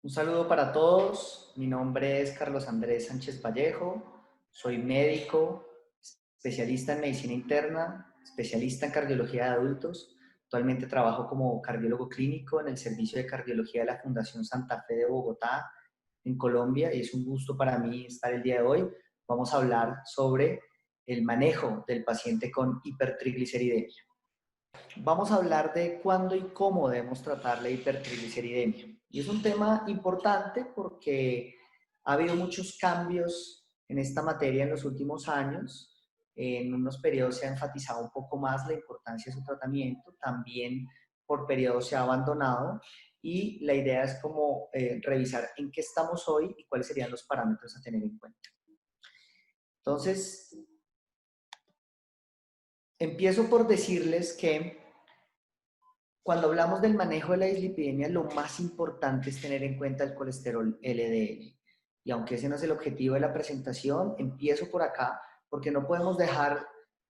Un saludo para todos. Mi nombre es Carlos Andrés Sánchez Vallejo. Soy médico, especialista en medicina interna, especialista en cardiología de adultos. Actualmente trabajo como cardiólogo clínico en el servicio de cardiología de la Fundación Santa Fe de Bogotá, en Colombia, y es un gusto para mí estar el día de hoy. Vamos a hablar sobre el manejo del paciente con hipertrigliceridemia. Vamos a hablar de cuándo y cómo debemos tratar la hipertrigliceridemia. Y es un tema importante porque ha habido muchos cambios en esta materia en los últimos años. En unos periodos se ha enfatizado un poco más la importancia de su tratamiento, también por periodos se ha abandonado y la idea es como revisar en qué estamos hoy y cuáles serían los parámetros a tener en cuenta. Entonces, empiezo por decirles que cuando hablamos del manejo de la dislipidemia, lo más importante es tener en cuenta el colesterol LDL. Y aunque ese no es el objetivo de la presentación, empiezo por acá porque no podemos dejar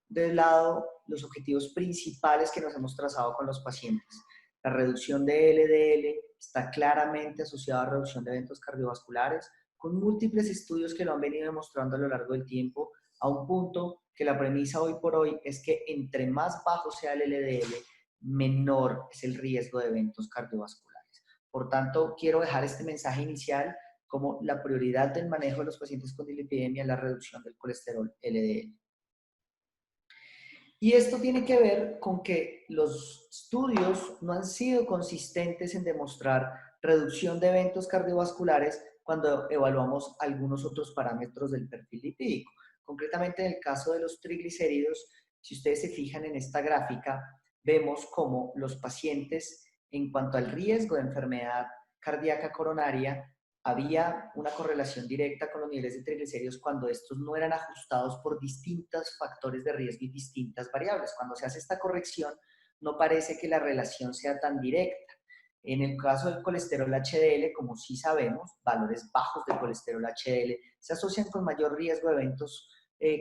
de lado los objetivos principales que nos hemos trazado con los pacientes. La reducción de LDL está claramente asociada a reducción de eventos cardiovasculares, con múltiples estudios que lo han venido demostrando a lo largo del tiempo, a un punto que la premisa hoy por hoy es que entre más bajo sea el LDL, menor es el riesgo de eventos cardiovasculares. Por tanto, quiero dejar este mensaje inicial como la prioridad del manejo de los pacientes con dislipidemia es la reducción del colesterol LDL. Y esto tiene que ver con que los estudios no han sido consistentes en demostrar reducción de eventos cardiovasculares cuando evaluamos algunos otros parámetros del perfil lipídico. Concretamente en el caso de los triglicéridos, si ustedes se fijan en esta gráfica, vemos cómo los pacientes en cuanto al riesgo de enfermedad cardíaca coronaria había una correlación directa con los niveles de triglicéridos cuando estos no eran ajustados por distintos factores de riesgo y distintas variables. Cuando se hace esta corrección, no parece que la relación sea tan directa. En el caso del colesterol HDL, como sí sabemos, valores bajos de colesterol HDL se asocian con mayor riesgo de eventos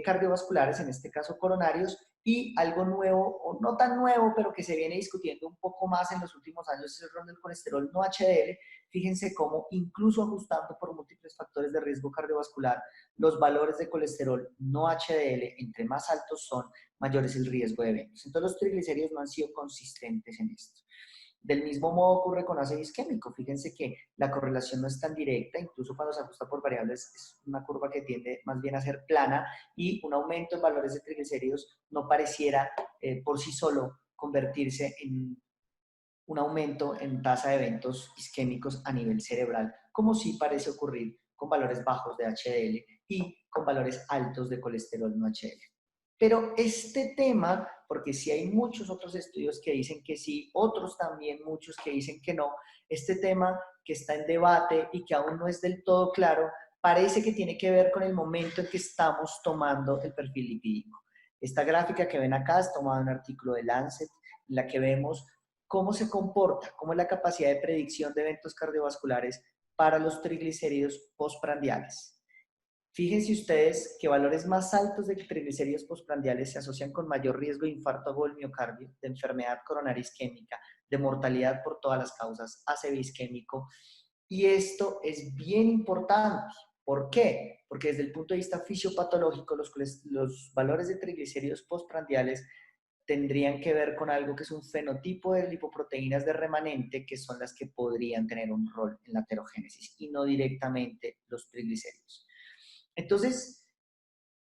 cardiovasculares, en este caso coronarios, y algo nuevo, o no tan nuevo, pero que se viene discutiendo un poco más en los últimos años, es el rol del colesterol no HDL. Fíjense cómo, incluso ajustando por múltiples factores de riesgo cardiovascular, los valores de colesterol no HDL, entre más altos son, mayor es el riesgo de eventos. Entonces, los triglicéridos no han sido consistentes en esto. Del mismo modo ocurre con ácido isquémico. Fíjense que la correlación no es tan directa, incluso cuando se ajusta por variables es una curva que tiende más bien a ser plana y un aumento en valores de triglicéridos no pareciera por sí solo convertirse en un aumento en tasa de eventos isquémicos a nivel cerebral, como sí parece ocurrir con valores bajos de HDL y con valores altos de colesterol no HDL. Pero este tema, porque sí hay muchos otros estudios que dicen que sí, otros también muchos que dicen que no, este tema que está en debate y que aún no es del todo claro, parece que tiene que ver con el momento en que estamos tomando el perfil lipídico. Esta gráfica que ven acá es tomada de un artículo de Lancet, en la que vemos cómo se comporta, cómo es la capacidad de predicción de eventos cardiovasculares para los triglicéridos postprandiales. Fíjense ustedes que valores más altos de triglicéridos postprandiales se asocian con mayor riesgo de infarto agudo del miocardio, de enfermedad coronaria isquémica, de mortalidad por todas las causas, ACV isquémico. Y esto es bien importante. ¿Por qué? Porque desde el punto de vista fisiopatológico, los valores de triglicéridos postprandiales tendrían que ver con algo que es un fenotipo de lipoproteínas de remanente, que son las que podrían tener un rol en la aterogénesis y no directamente los triglicéridos. Entonces,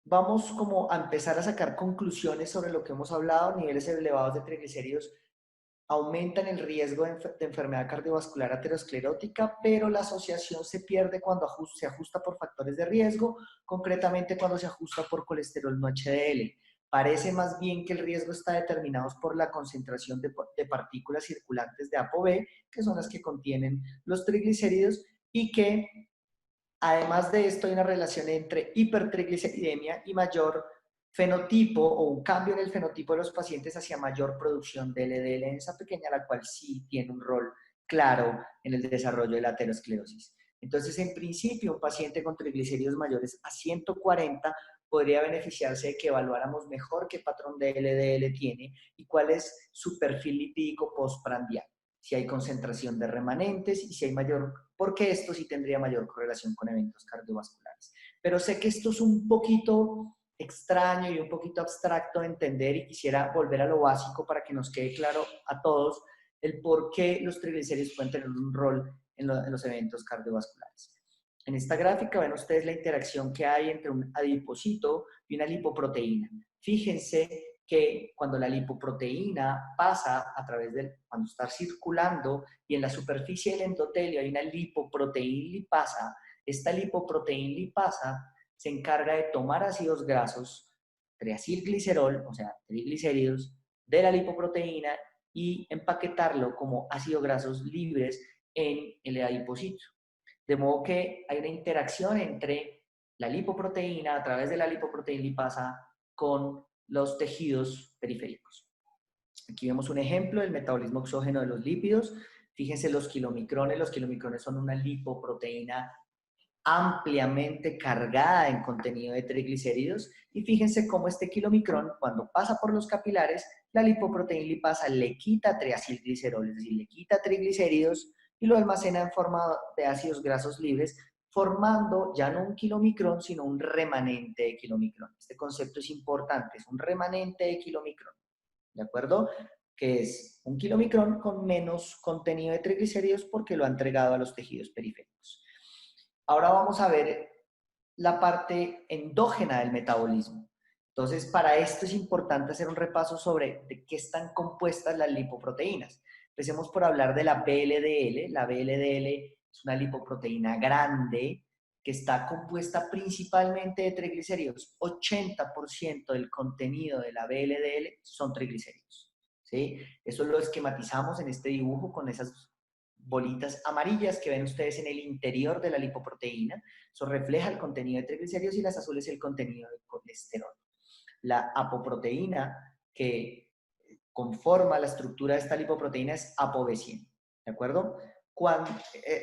vamos como a empezar a sacar conclusiones sobre lo que hemos hablado. Niveles elevados de triglicéridos aumentan el riesgo de enfermedad cardiovascular aterosclerótica, pero la asociación se pierde cuando se ajusta por factores de riesgo, concretamente cuando se ajusta por colesterol no HDL. Parece más bien que el riesgo está determinado por la concentración de partículas circulantes de ApoB, que son las que contienen los triglicéridos, y que además de esto hay una relación entre hipertrigliceridemia y mayor fenotipo o un cambio en el fenotipo de los pacientes hacia mayor producción de LDL en esa pequeña, la cual sí tiene un rol claro en el desarrollo de la aterosclerosis. Entonces, en principio, un paciente con triglicéridos mayores a 140 podría beneficiarse de que evaluáramos mejor qué patrón de LDL tiene y cuál es su perfil lipídico postprandial. si hay concentración de remanentes y si hay mayor, porque esto sí tendría mayor correlación con eventos cardiovasculares. Pero sé que esto es un poquito extraño y un poquito abstracto de entender y quisiera volver a lo básico para que nos quede claro a todos el por qué los triglicéridos pueden tener un rol en los eventos cardiovasculares. En esta gráfica ven ustedes la interacción que hay entre un adipocito y una lipoproteína. Fíjense que cuando la lipoproteína pasa a través del, cuando está circulando y en la superficie del endotelio hay una lipoproteína lipasa, esta lipoproteína lipasa se encarga de tomar ácidos grasos, triacilglicerol, o sea, triglicéridos, de la lipoproteína y empaquetarlo como ácidos grasos libres en el adipocito. De modo que hay una interacción entre la lipoproteína a través de la lipoproteína lipasa con los tejidos periféricos. Aquí vemos un ejemplo del metabolismo exógeno de los lípidos. Fíjense los kilomicrones son una lipoproteína ampliamente cargada en contenido de triglicéridos y fíjense cómo este kilomicrón, cuando pasa por los capilares, la lipoproteína lipasa le quita triacilglicerol, es decir, le quita triglicéridos y lo almacena en forma de ácidos grasos libres, formando ya no un kilomicrón, sino un remanente de kilomicrón. Este concepto es importante, es un remanente de kilomicrón, ¿de acuerdo? Que es un kilomicrón con menos contenido de triglicéridos porque lo ha entregado a los tejidos periféricos. Ahora vamos a ver la parte endógena del metabolismo. Entonces, para esto es importante hacer un repaso sobre de qué están compuestas las lipoproteínas. Empecemos por hablar de la VLDL. La VLDL es una lipoproteína grande que está compuesta principalmente de triglicéridos. 80% del contenido de la VLDL son triglicéridos, ¿sí? Eso lo esquematizamos en este dibujo con esas bolitas amarillas que ven ustedes en el interior de la lipoproteína. Eso refleja el contenido de triglicéridos y las azules el contenido de colesterol. La apoproteína que conforma la estructura de esta lipoproteína es ApoB100, ¿de acuerdo?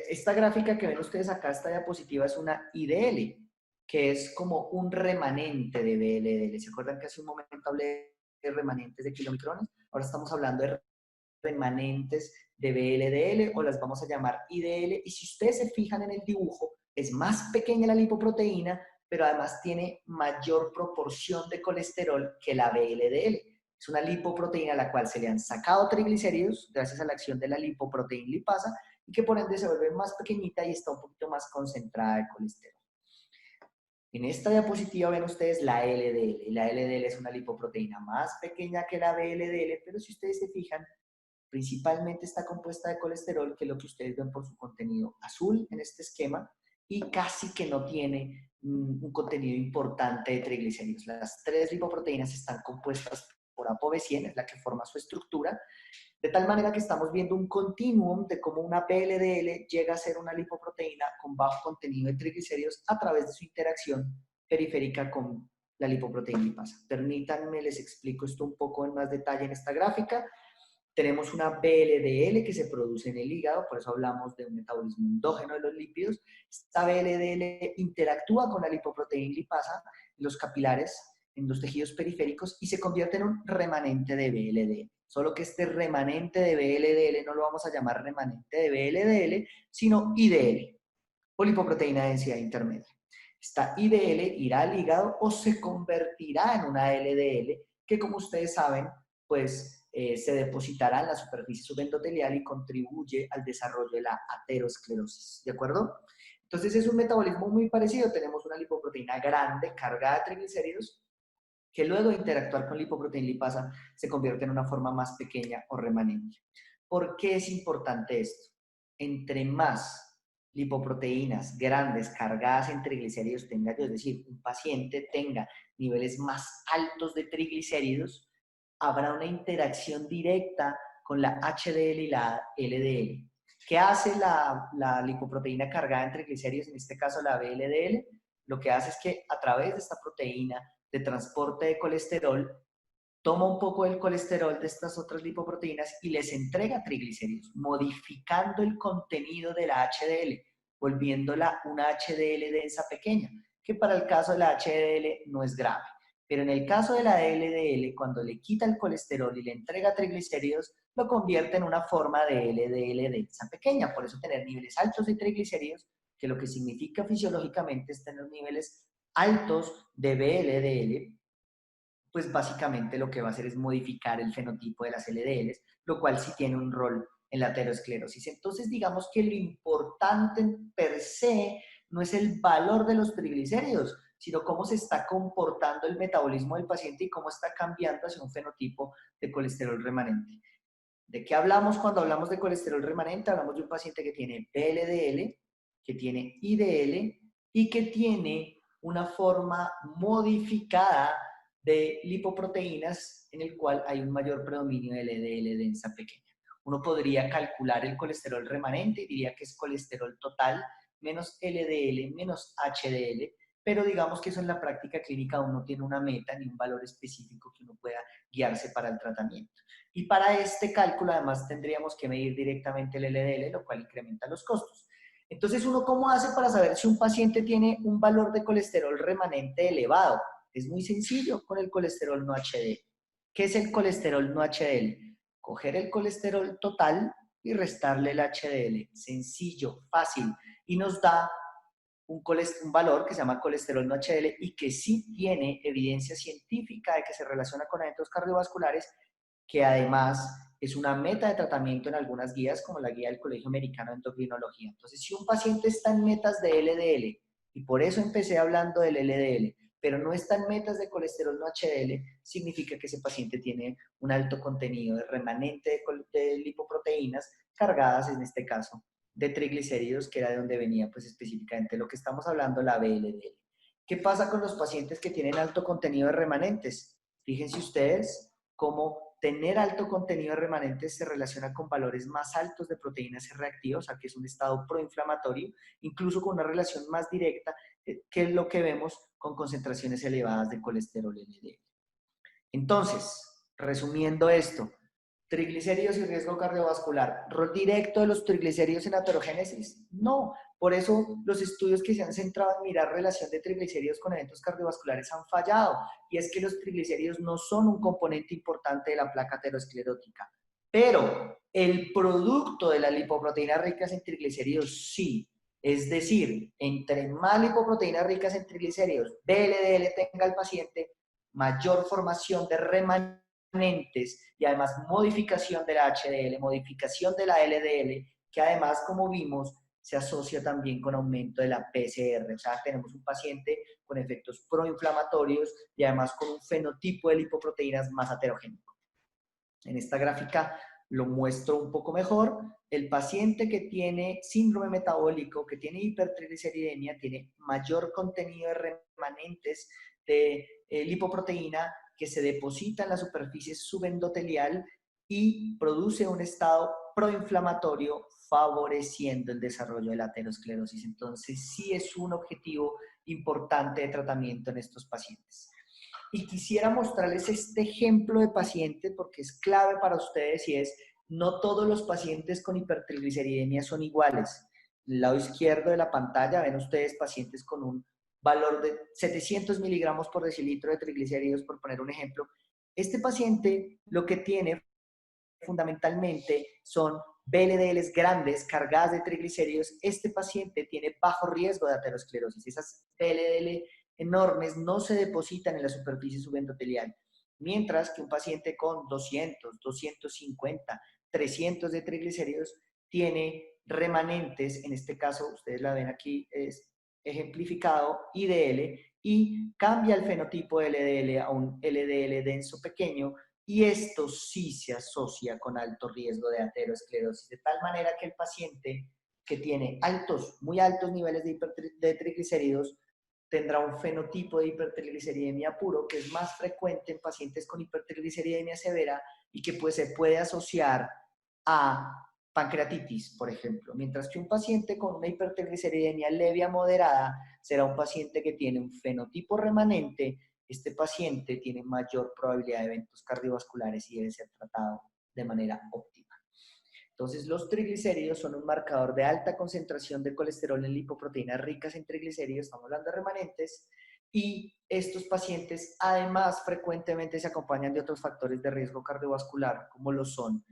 Esta gráfica que ven ustedes acá, esta diapositiva, es una IDL, que es como un remanente de VLDL. ¿Se acuerdan que hace un momento hablé de remanentes de kilomicrones? Ahora estamos hablando de remanentes de VLDL o las vamos a llamar IDL. Y si ustedes se fijan en el dibujo, es más pequeña la lipoproteína, pero además tiene mayor proporción de colesterol que la VLDL. Es una lipoproteína a la cual se le han sacado triglicéridos gracias a la acción de la lipoproteína lipasa y que por ende se vuelve más pequeñita y está un poquito más concentrada de colesterol. En esta diapositiva ven ustedes la LDL. La LDL es una lipoproteína más pequeña que la VLDL, pero si ustedes se fijan, principalmente está compuesta de colesterol, que es lo que ustedes ven por su contenido azul en este esquema, y casi que no tiene un contenido importante de triglicéridos. Las tres lipoproteínas están compuestas por ApoB100, es la que forma su estructura, de tal manera que estamos viendo un continuum de cómo una VLDL llega a ser una lipoproteína con bajo contenido de triglicéridos a través de su interacción periférica con la lipoproteína lipasa. Permítanme, les explico esto un poco en más detalle en esta gráfica. Tenemos una VLDL que se produce en el hígado, por eso hablamos de un metabolismo endógeno de los lípidos. Esta VLDL interactúa con la lipoproteína lipasa en los capilares, en los tejidos periféricos y se convierte en un remanente de VLDL. Solo que este remanente de VLDL no lo vamos a llamar remanente de VLDL, sino IDL, o lipoproteína de densidad intermedia. Esta IDL irá al hígado o se convertirá en una LDL, que como ustedes saben, pues se depositará en la superficie subendotelial y contribuye al desarrollo de la aterosclerosis, ¿de acuerdo? Entonces es un metabolismo muy parecido. Tenemos una lipoproteína grande, cargada de triglicéridos, que luego de interactuar con lipoproteína lipasa se convierte en una forma más pequeña o remanente. ¿Por qué es importante esto? Entre más lipoproteínas grandes cargadas en triglicéridos tenga yo, es decir, un paciente tenga niveles más altos de triglicéridos, habrá una interacción directa con la HDL y la LDL. ¿Qué hace la lipoproteína cargada en triglicéridos, en este caso la VLDL? Lo que hace es que a través de esta proteína de transporte de colesterol, toma un poco del colesterol de estas otras lipoproteínas y les entrega triglicéridos, modificando el contenido de la HDL, volviéndola una HDL densa pequeña, que para el caso de la HDL no es grave. Pero en el caso de la LDL, cuando le quita el colesterol y le entrega triglicéridos, lo convierte en una forma de LDL densa pequeña. Por eso tener niveles altos de triglicéridos, que lo que significa fisiológicamente es tener niveles altos de VLDL, pues básicamente lo que va a hacer es modificar el fenotipo de las LDLs, lo cual sí tiene un rol en la aterosclerosis. Entonces, digamos que lo importante per se no es el valor de los triglicéridos, sino cómo se está comportando el metabolismo del paciente y cómo está cambiando hacia un fenotipo de colesterol remanente. ¿De qué hablamos cuando hablamos de colesterol remanente? Hablamos de un paciente que tiene VLDL, que tiene IDL y que tiene una forma modificada de lipoproteínas en el cual hay un mayor predominio de LDL densa pequeña. Uno podría calcular el colesterol remanente y diría que es colesterol total menos LDL menos HDL, pero digamos que eso en la práctica clínica uno no tiene una meta ni un valor específico que uno pueda guiarse para el tratamiento. Y para este cálculo además tendríamos que medir directamente el LDL, lo cual incrementa los costos. Entonces, ¿uno cómo hace para saber si un paciente tiene un valor de colesterol remanente elevado? Es muy sencillo con el colesterol no HDL. ¿Qué es el colesterol no HDL? Coger el colesterol total y restarle el HDL. Sencillo, fácil. Y nos da un valor que se llama colesterol no HDL y que sí tiene evidencia científica de que se relaciona con eventos cardiovasculares, que además es una meta de tratamiento en algunas guías, como la guía del Colegio Americano de Endocrinología. Entonces, si un paciente está en metas de LDL, y por eso empecé hablando del LDL, pero no está en metas de colesterol no HDL, significa que ese paciente tiene un alto contenido de remanente de lipoproteínas cargadas, en este caso, de triglicéridos, que era de donde venía pues específicamente lo que estamos hablando, la VLDL. ¿Qué pasa con los pacientes que tienen alto contenido de remanentes? Fíjense ustedes cómo tener alto contenido de remanentes se relaciona con valores más altos de proteínas C reactivas, o sea, que es un estado proinflamatorio, incluso con una relación más directa, que es lo que vemos con concentraciones elevadas de colesterol LDL. Entonces, resumiendo esto, triglicéridos y riesgo cardiovascular, ¿rol directo de los triglicéridos en aterogénesis? No. Por eso los estudios que se han centrado en mirar relación de triglicéridos con eventos cardiovasculares han fallado. Y es que los triglicéridos no son un componente importante de la placa aterosclerótica. Pero el producto de las lipoproteínas ricas en triglicéridos sí. Es decir, entre más lipoproteínas ricas en triglicéridos, VLDL tenga el paciente, mayor formación de remanentes y además modificación de la HDL, modificación de la LDL, que además, como vimos, se asocia también con aumento de la PCR. O sea, tenemos un paciente con efectos proinflamatorios y además con un fenotipo de lipoproteínas más heterogénico. En esta gráfica lo muestro un poco mejor. El paciente que tiene síndrome metabólico, que tiene hipertrigliceridemia, tiene mayor contenido de remanentes de lipoproteína que se deposita en la superficie subendotelial y produce un estado proinflamatorio favoreciendo el desarrollo de la aterosclerosis. Entonces, sí es un objetivo importante de tratamiento en estos pacientes. Y quisiera mostrarles este ejemplo de paciente porque es clave para ustedes y es, no todos los pacientes con hipertrigliceridemia son iguales. En el lado izquierdo de la pantalla ven ustedes pacientes con un valor de 700 miligramos por decilitro de triglicéridos, por poner un ejemplo. Este paciente lo que tiene fundamentalmente son VLDLs grandes cargadas de triglicéridos. Este paciente tiene bajo riesgo de aterosclerosis. Esas VLDL enormes no se depositan en la superficie subendotelial, mientras que un paciente con 200, 250, 300 de triglicéridos tiene remanentes, en este caso ustedes la ven aquí, es ejemplificado, IDL, y cambia el fenotipo de LDL a un LDL denso pequeño, y esto sí se asocia con alto riesgo de aterosclerosis, de tal manera que el paciente que tiene altos, muy altos niveles de triglicéridos tendrá un fenotipo de hipertrigliceridemia puro, que es más frecuente en pacientes con hipertrigliceridemia severa y que pues, se puede asociar a pancreatitis, por ejemplo, mientras que un paciente con una hipertrigliceridemia leve a moderada será un paciente que tiene un fenotipo remanente. Este paciente tiene mayor probabilidad de eventos cardiovasculares y debe ser tratado de manera óptima. Entonces, los triglicéridos son un marcador de alta concentración de colesterol en lipoproteínas ricas en triglicéridos, estamos hablando de remanentes, y estos pacientes además frecuentemente se acompañan de otros factores de riesgo cardiovascular, como lo son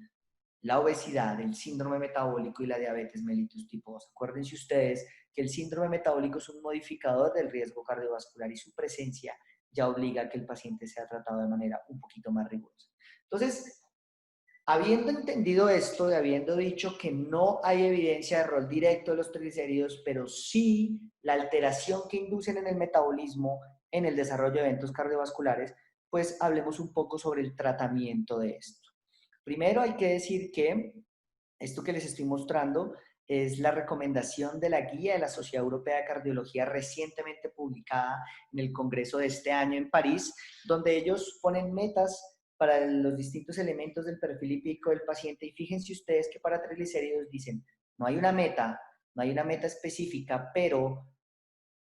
la obesidad, el síndrome metabólico y la diabetes mellitus tipo 2. Acuérdense ustedes que el síndrome metabólico es un modificador del riesgo cardiovascular y su presencia ya obliga a que el paciente sea tratado de manera un poquito más rigurosa. Entonces, habiendo entendido esto y habiendo dicho que no hay evidencia de rol directo de los triglicéridos, pero sí la alteración que inducen en el metabolismo en el desarrollo de eventos cardiovasculares, pues hablemos un poco sobre el tratamiento de esto. Primero hay que decir que esto que les estoy mostrando es la recomendación de la guía de la Sociedad Europea de Cardiología recientemente publicada en el Congreso de este año en París, donde ellos ponen metas para los distintos elementos del perfil lipídico del paciente y fíjense ustedes que para triglicéridos dicen, no hay una meta, no hay una meta específica, pero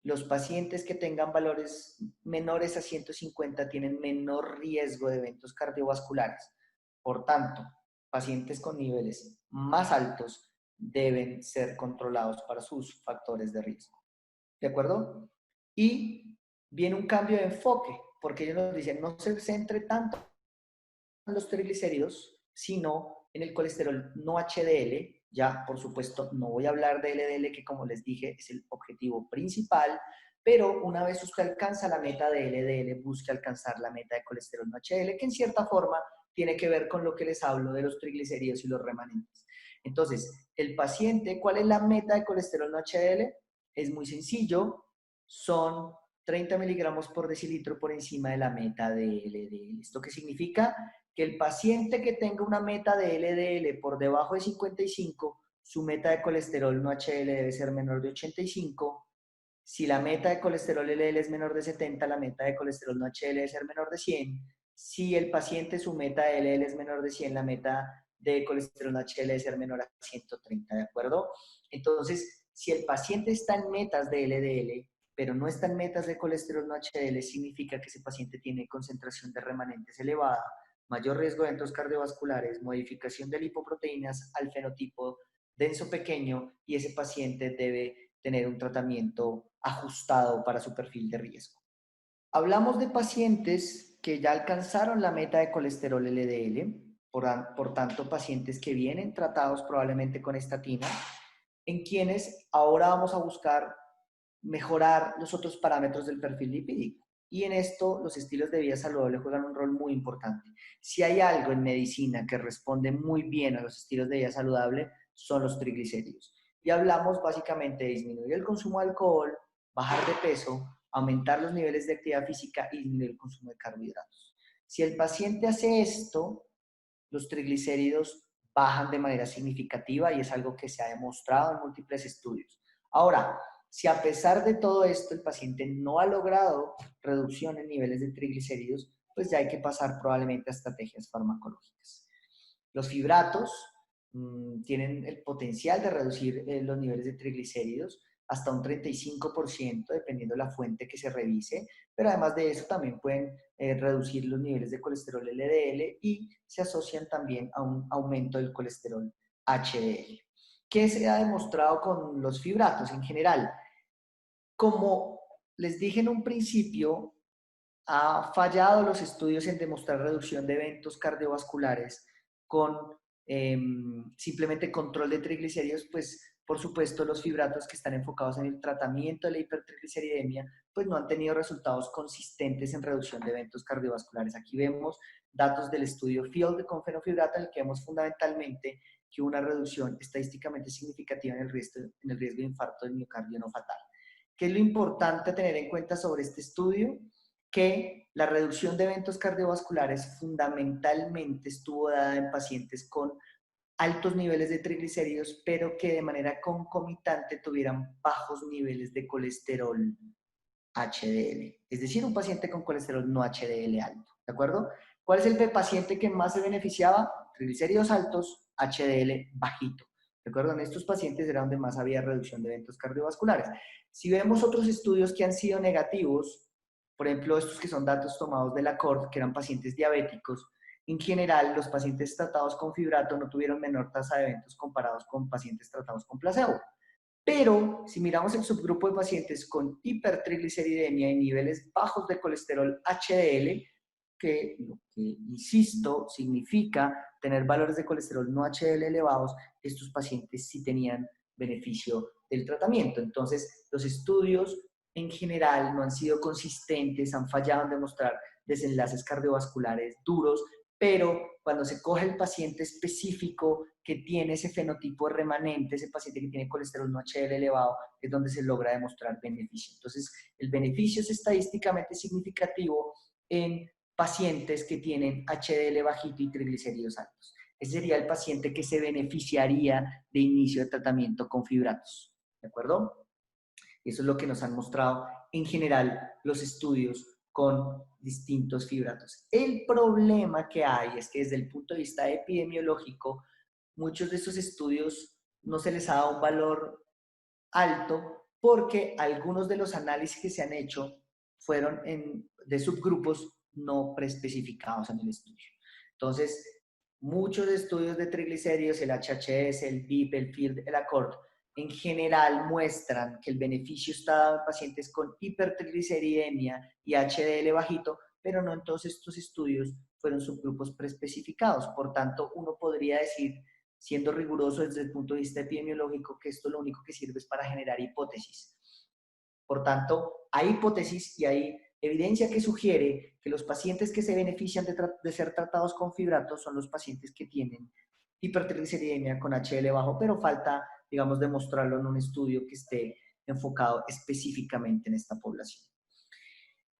los pacientes que tengan valores menores a 150 tienen menor riesgo de eventos cardiovasculares. Por tanto, pacientes con niveles más altos deben ser controlados para sus factores de riesgo. ¿De acuerdo? Y viene un cambio de enfoque, porque ellos nos dicen, no se centre tanto en los triglicéridos, sino en el colesterol no HDL. Ya, por supuesto, no voy a hablar de LDL, que como les dije, es el objetivo principal, pero una vez usted alcanza la meta de LDL, busque alcanzar la meta de colesterol no HDL, que en cierta forma tiene que ver con lo que les hablo de los triglicéridos y los remanentes. Entonces, el paciente, ¿cuál es la meta de colesterol no HDL? Es muy sencillo, son 30 miligramos por decilitro por encima de la meta de LDL. ¿Esto qué significa? Que el paciente que tenga una meta de LDL por debajo de 55, su meta de colesterol no HDL debe ser menor de 85. Si la meta de colesterol LDL es menor de 70, la meta de colesterol no HDL debe ser menor de 100. Si el paciente su meta de LDL es menor de 100, la meta de colesterol no HDL debe ser menor a 130, ¿de acuerdo? Entonces, si el paciente está en metas de LDL, pero no está en metas de colesterol no HDL, significa que ese paciente tiene concentración de remanentes elevada, mayor riesgo de eventos cardiovasculares, modificación de lipoproteínas al fenotipo denso pequeño y ese paciente debe tener un tratamiento ajustado para su perfil de riesgo. Hablamos de pacientes que ya alcanzaron la meta de colesterol LDL, por tanto pacientes que vienen tratados probablemente con estatina, en quienes ahora vamos a buscar mejorar los otros parámetros del perfil lipídico. Y en esto los estilos de vida saludable juegan un rol muy importante. Si hay algo en medicina que responde muy bien a los estilos de vida saludable, son los triglicéridos. Y hablamos básicamente de disminuir el consumo de alcohol, bajar de peso, aumentar los niveles de actividad física y disminuir el consumo de carbohidratos. Si el paciente hace esto, los triglicéridos bajan de manera significativa y es algo que se ha demostrado en múltiples estudios. Ahora, si a pesar de todo esto el paciente no ha logrado reducción en niveles de triglicéridos, pues ya hay que pasar probablemente a estrategias farmacológicas. Los fibratos tienen el potencial de reducir los niveles de triglicéridos hasta un 35%, dependiendo de la fuente que se revise, pero además de eso también pueden reducir los niveles de colesterol LDL y se asocian también a un aumento del colesterol HDL. ¿Qué se ha demostrado con los fibratos en general? Como les dije en un principio, ha fallado los estudios en demostrar reducción de eventos cardiovasculares con simplemente control de triglicéridos, pues por supuesto los fibratos que están enfocados en el tratamiento de la hipertrigliceridemia, pues no han tenido resultados consistentes en reducción de eventos cardiovasculares. Aquí vemos datos del estudio FIELD con fenofibrato en el que vemos fundamentalmente que una reducción estadísticamente significativa en el riesgo de infarto del miocardio no fatal. ¿Qué es lo importante a tener en cuenta sobre este estudio? Que la reducción de eventos cardiovasculares fundamentalmente estuvo dada en pacientes con altos niveles de triglicéridos, pero que de manera concomitante tuvieran bajos niveles de colesterol HDL. Es decir, un paciente con colesterol no HDL alto. ¿De acuerdo? ¿Cuál es el paciente que más se beneficiaba? Triglicéridos altos, HDL bajito. ¿De acuerdo? En estos pacientes era donde más había reducción de eventos cardiovasculares. Si vemos otros estudios que han sido negativos, por ejemplo, estos que son datos tomados de la CORT, que eran pacientes diabéticos, en general, los pacientes tratados con fibrato no tuvieron menor tasa de eventos comparados con pacientes tratados con placebo. Pero si miramos el subgrupo de pacientes con hipertrigliceridemia y niveles bajos de colesterol HDL, que lo que, insisto, significa tener valores de colesterol no HDL elevados, estos pacientes sí tenían beneficio del tratamiento. Entonces, los estudios en general no han sido consistentes, han fallado en demostrar desenlaces cardiovasculares duros, pero cuando se coge el paciente específico que tiene ese fenotipo remanente, ese paciente que tiene colesterol no HDL elevado, es donde se logra demostrar beneficio. Entonces, el beneficio es estadísticamente significativo en pacientes que tienen HDL bajito y triglicéridos altos. Ese sería el paciente que se beneficiaría de inicio de tratamiento con fibratos. ¿De acuerdo? Y eso es lo que nos han mostrado en general los estudios con distintos fibratos. El problema que hay es que desde el punto de vista epidemiológico, muchos de estos estudios no se les ha dado un valor alto porque algunos de los análisis que se han hecho fueron de subgrupos no preespecificados en el estudio. Entonces, muchos estudios de triglicéridos, el HHS, el BIP, el FIRD, el ACCORD, en general muestran que el beneficio está dado en pacientes con hipertrigliceridemia y HDL bajito, pero no en todos estos estudios fueron subgrupos preespecificados. Por tanto, uno podría decir, siendo riguroso desde el punto de vista epidemiológico, que esto lo único que sirve es para generar hipótesis. Por tanto, hay hipótesis y hay evidencia que sugiere que los pacientes que se benefician de ser tratados con fibratos son los pacientes que tienen hipertrigliceridemia con HDL bajo, pero falta, digamos, demostrarlo en un estudio que esté enfocado específicamente en esta población.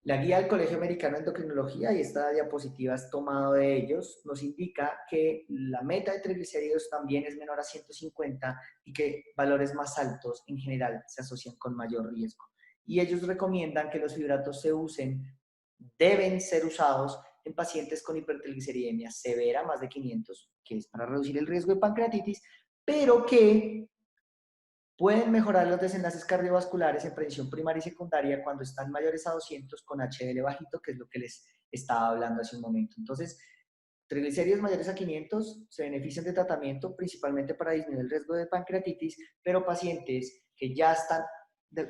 La guía del Colegio Americano de Endocrinología, y esta diapositiva es tomado de ellos, nos indica que la meta de triglicéridos también es menor a 150 y que valores más altos en general se asocian con mayor riesgo. Y ellos recomiendan que los fibratos se usen, deben ser usados en pacientes con hipertrigliceridemia severa, más de 500, que es para reducir el riesgo de pancreatitis, pero que pueden mejorar los desenlaces cardiovasculares en prevención primaria y secundaria cuando están mayores a 200 con HDL bajito, que es lo que les estaba hablando hace un momento. Entonces, triglicéridos mayores a 500 se benefician de tratamiento principalmente para disminuir el riesgo de pancreatitis, pero pacientes que ya están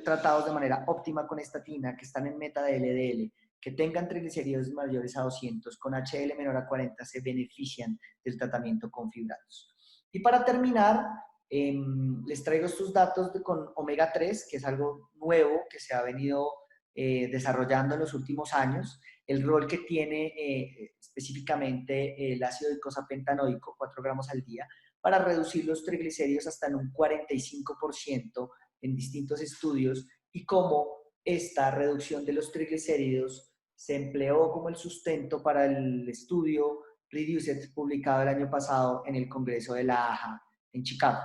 tratados de manera óptima con estatina, que están en meta de LDL, que tengan triglicéridos mayores a 200 con HDL menor a 40, se benefician del tratamiento con fibratos. Y para terminar, les traigo estos datos con omega 3, que es algo nuevo que se ha venido desarrollando en los últimos años. El rol que tiene específicamente el ácido eicosapentanoico, 4 gramos al día, para reducir los triglicéridos hasta en un 45% en distintos estudios, y cómo esta reducción de los triglicéridos se empleó como el sustento para el estudio Reduced publicado el año pasado en el Congreso de la AHA en Chicago.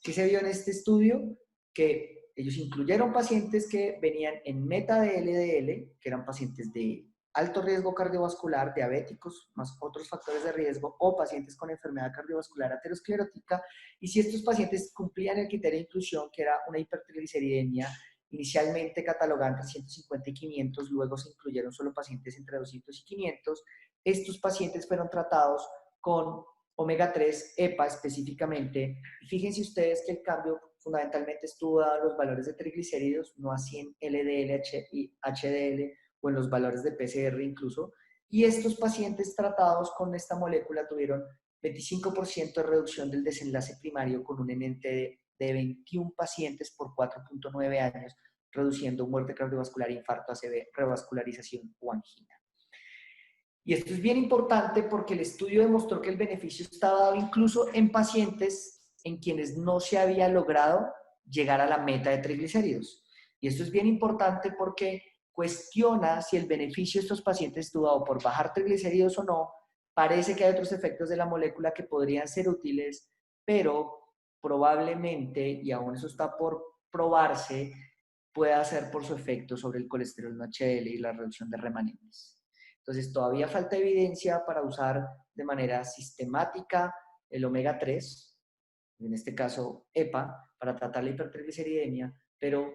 ¿Qué se vio en este estudio? Que ellos incluyeron pacientes que venían en meta de LDL, que eran pacientes de alto riesgo cardiovascular, diabéticos, más otros factores de riesgo, o pacientes con enfermedad cardiovascular aterosclerótica, y si estos pacientes cumplían el criterio de inclusión, que era una hipertrigliceridemia, inicialmente catalogada entre 150 y 500, luego se incluyeron solo pacientes entre 200 y 500, estos pacientes fueron tratados con omega 3, EPA específicamente. Y fíjense ustedes que el cambio fundamentalmente estuvo dado en los valores de triglicéridos, no así en LDL y HDL o en los valores de PCR incluso. Y estos pacientes tratados con esta molécula tuvieron 25% de reducción del desenlace primario con un NT de 21 pacientes por 4.9 años, reduciendo muerte cardiovascular, infarto, ACV, revascularización o angina. Y esto es bien importante porque el estudio demostró que el beneficio estaba dado incluso en pacientes en quienes no se había logrado llegar a la meta de triglicéridos. Y esto es bien importante porque cuestiona si el beneficio de estos pacientes estuvo dado por bajar triglicéridos o no. Parece que hay otros efectos de la molécula que podrían ser útiles, pero probablemente, y aún eso está por probarse, pueda ser por su efecto sobre el colesterol no HDL y la reducción de remanentes. Entonces, todavía falta evidencia para usar de manera sistemática el omega 3, en este caso EPA, para tratar la hipertrigliceridemia, pero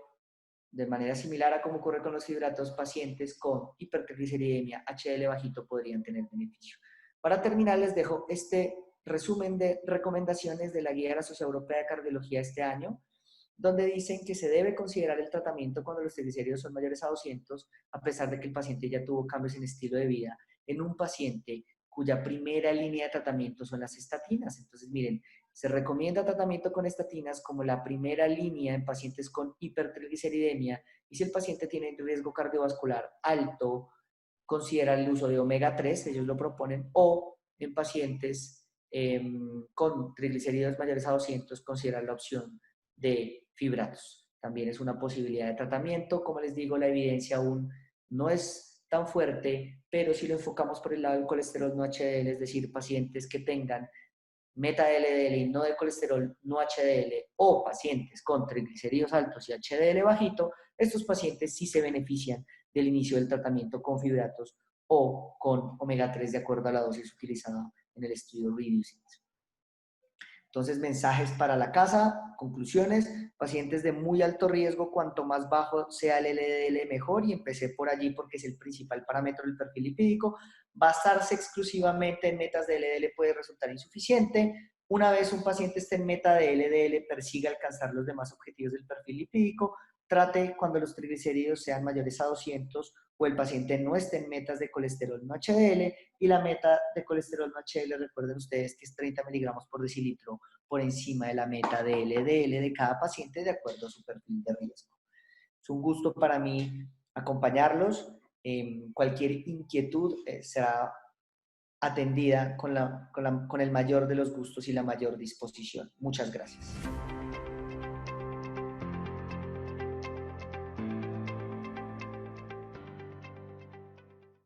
de manera similar a como ocurre con los fibratos, pacientes con hipertrigliceridemia HDL bajito podrían tener beneficio. Para terminar, les dejo este resumen de recomendaciones de la Guía de la Sociedad Europea de Cardiología este año. donde dicen que se debe considerar el tratamiento cuando los triglicéridos son mayores a 200, a pesar de que el paciente ya tuvo cambios en estilo de vida, en un paciente cuya primera línea de tratamiento son las estatinas. Entonces, miren, se recomienda tratamiento con estatinas como la primera línea en pacientes con hipertrigliceridemia, y si el paciente tiene riesgo cardiovascular alto, considera el uso de omega 3, ellos lo proponen, o en pacientes con triglicéridos mayores a 200, considera la opción de fibratos. También es una posibilidad de tratamiento. Como les digo, la evidencia aún no es tan fuerte, pero si lo enfocamos por el lado del colesterol no HDL, es decir, pacientes que tengan meta LDL y no de colesterol no HDL, o pacientes con triglicéridos altos y HDL bajito, estos pacientes sí se benefician del inicio del tratamiento con fibratos o con omega 3 de acuerdo a la dosis utilizada en el estudio REDUCE-IT. Entonces, mensajes para la casa, conclusiones: pacientes de muy alto riesgo, cuanto más bajo sea el LDL mejor, y empecé por allí porque es el principal parámetro del perfil lipídico. Basarse exclusivamente en metas de LDL puede resultar insuficiente. Una vez un paciente esté en meta de LDL, persiga alcanzar los demás objetivos del perfil lipídico. Trate cuando los triglicéridos sean mayores a 200 o el paciente no esté en metas de colesterol no HDL, y la meta de colesterol no HDL, recuerden ustedes que es 30 miligramos por decilitro por encima de la meta de LDL de cada paciente de acuerdo a su perfil de riesgo. Es un gusto para mí acompañarlos. Cualquier inquietud será atendida con el mayor de los gustos y la mayor disposición. Muchas gracias.